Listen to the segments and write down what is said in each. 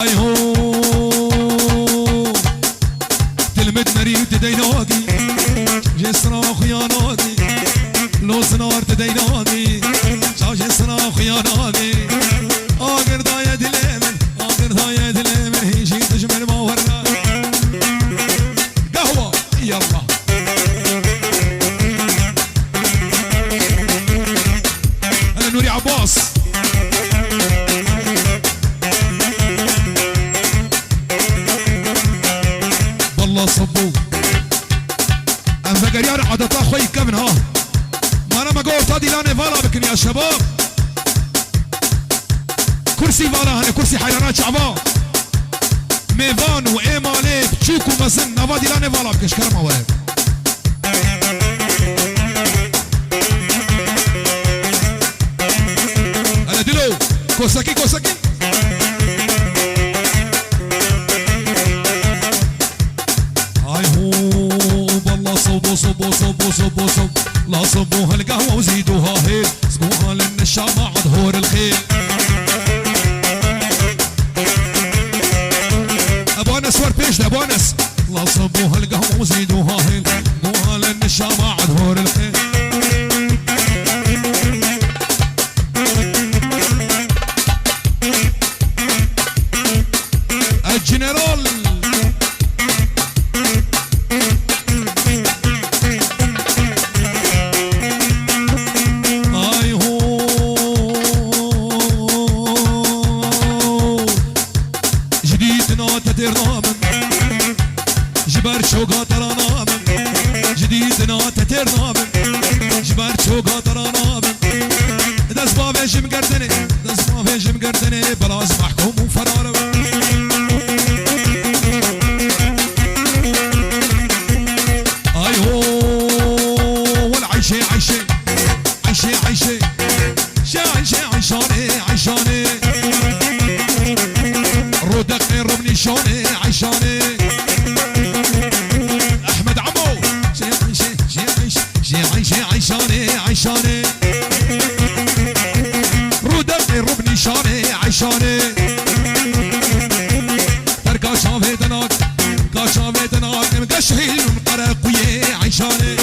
ايهو تلمت مريد تديناقي جسنا خياناقي لو سنار تديناقي جسنا خياناقي آقر ضايا دلمن آقر ضايا دلمن هيجي تجمل ما ورنا قهوة يلا أنا نوري عباس صبو ام فقريار عدتا خوي كمن ها ما انا ما قلت هادي لاني فالا بكن يا شباب كرسي فالا هني كرسي حيرانات شعبان ميفان وايمالي بتشوكو مزن نفادي لاني فالا بكن شكرا وريب انا دلو كوساكي كوساكي صبوا صبوا صبوا صبوا صب لا صبوها القهوة وزيدوها هيل سقوها للنشا مع ظهور الخيل ابو انس ور بيش ابو انس لا صبوها القهوة وزيدوها هيل سقوها للنشا مع ظهور الخيل الجنرال جبر شوقا ترانا جديدنا تترنا جبر شوقا ترانا دز ما فيش مقردني دز ما فيش مقردني بلاز محكوم وفرار ايهو والعيشي عيشي عيشي عيشي عيشي عيشاني عيشاني رودقني ربني شوني عيشاني احمد عمو عيشاني عيشاني رودقني ربني شاني عيشاني تركا شافي دناك كاشافي دناك مقشهيل مقرقوية عيشاني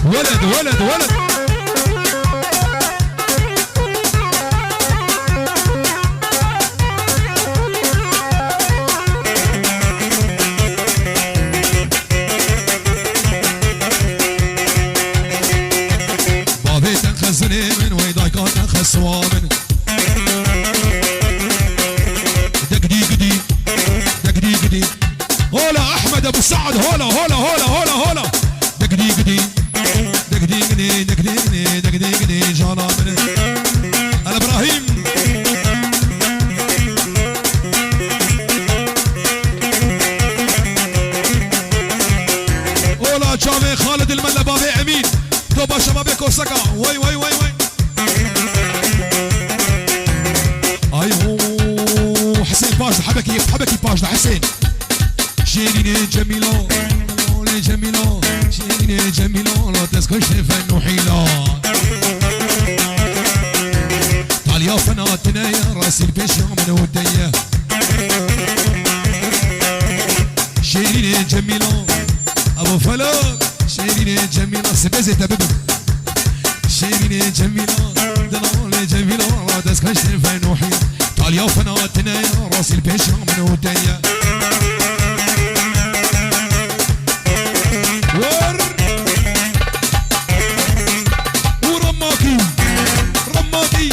ولد ولد ولد. بابي تنخزني من ويداي كان تنخسوا من دقدي قدي دقدي قدي. هولا احمد ابو سعد، هولا هولا هولا هولا هولا. دقدي قدي دقدي قدي دقدي قدي دقدي قدي جانا من ابراهيم. هولا جامي خالد الملا بابي امين توبا شبابي كوسكا. وي وي وي وي. ايوه حسين باجد حبكي حبكي باجد حسين. شيرين جميلة جميلة شيرين جميلة لا تسكش فن وحيلة. طاليا فناتنا يا راسي البشا من ودية. شيرين جميلة ابو فلك. شيرين جميلة سبزي تبب. شيرين جميلة دلال جميلة لا تسكش فن وحيلة. طاليا فناتنا يا راسي البشا من ودية. ورماكي رماكي.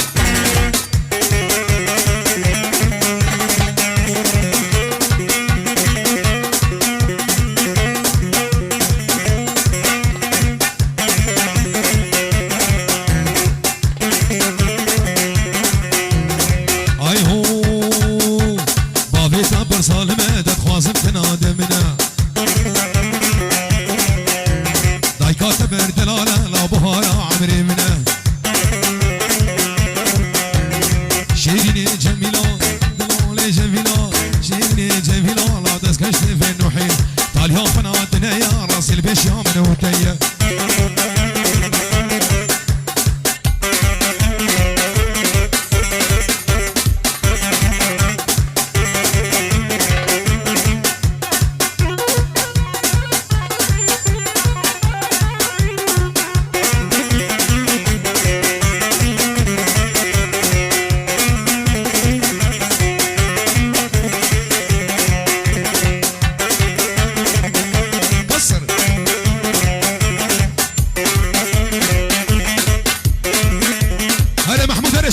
اي هو بابي تابر صالمه دخوازم تنادى منه. كاتب دلاله لا بهارة عمري منه. شيرين جميلة دلال جميلة شيرين جميلة لا تسكش في النحيل. طاليا فناتنا يا راس البشا من ودية.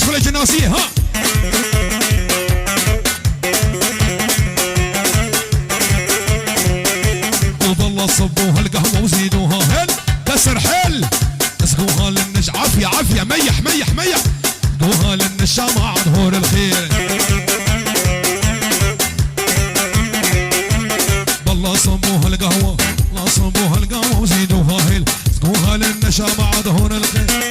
ولا جناسية ها. والله صبوها القهوة وزيدوها هل كسر حل. اسقوها للنش عافية عافية ميح ميح ميح. اسقوها للنشامة ظهور الخير. والله صبوها القهوة لا صبوها القهوة وزيدوها هل. اسقوها للنشامة ظهور الخير.